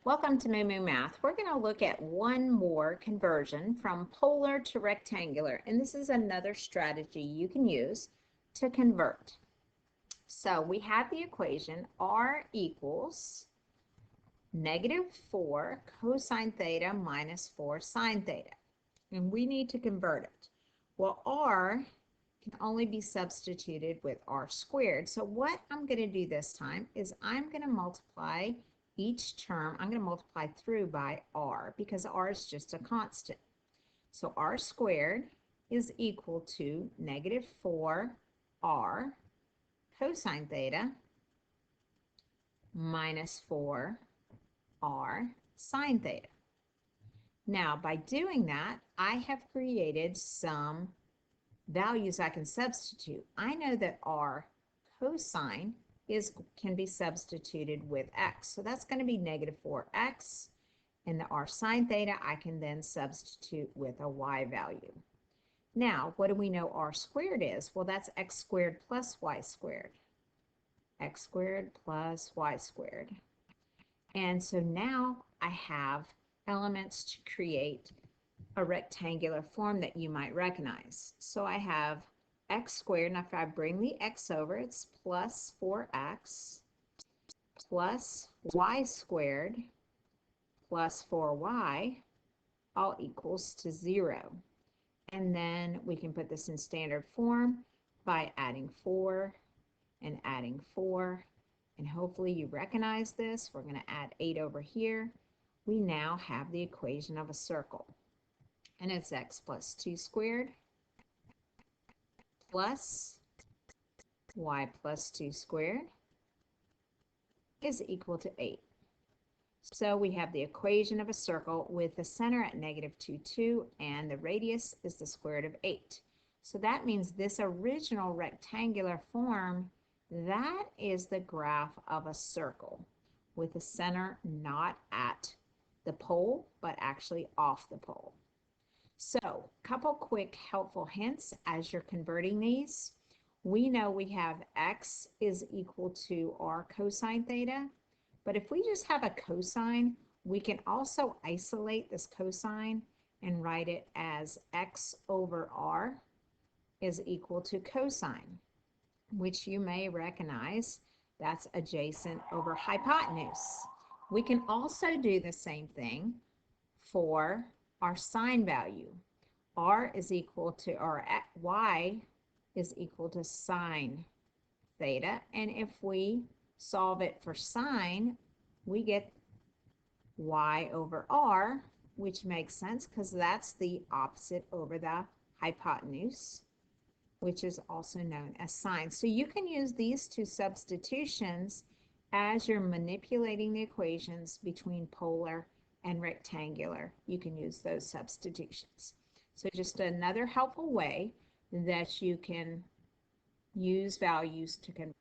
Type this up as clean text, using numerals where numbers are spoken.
Welcome to MooMooMath. We're going to look at one more conversion from polar to rectangular, and this is another strategy you can use to convert. So we have the equation r equals -4 cosine theta minus 4 sine theta, and we need to convert it. Well, r can only be substituted with r squared. So what I'm going to do this time is I'm going to multiply each term. I'm going to multiply through by r because r is just a constant. So r squared is equal to -4r cosine theta minus 4r sine theta. Now, by doing that, I have created some values I can substitute. I know that r cosine can be substituted with x. So that's going to be -4x. And the r sine theta I can then substitute with a y value. Now, what do we know r squared is? Well, that's x squared plus y squared. X squared plus y squared. And so now I have elements to create a rectangular form that you might recognize. So I have x squared, and if I bring the x over, it's plus 4x plus y squared plus 4y all equals to 0. And then we can put this in standard form by adding 4 and adding 4. And hopefully you recognize this. We're going to add 8 over here. We now have the equation of a circle. And it's x plus 2 squared plus y plus 2 squared is equal to 8. So we have the equation of a circle with the center at -2, 2, and the radius is the square root of 8. So that means this original rectangular form, that is the graph of a circle with the center not at the pole, but actually off the pole. So, a couple quick helpful hints as you're converting these. We know we have x is equal to r cosine theta, but if we just have a cosine, we can also isolate this cosine and write it as x over r is equal to cosine, which you may recognize that's adjacent over hypotenuse. We can also do the same thing for our sine value. R is equal to, or y is equal to sine theta. And if we solve it for sine, we get y over r, which makes sense because that's the opposite over the hypotenuse, which is also known as sine. So you can use these two substitutions as you're manipulating the equations between polar and rectangular. You can use those substitutions. So just another helpful way that you can use values to convert.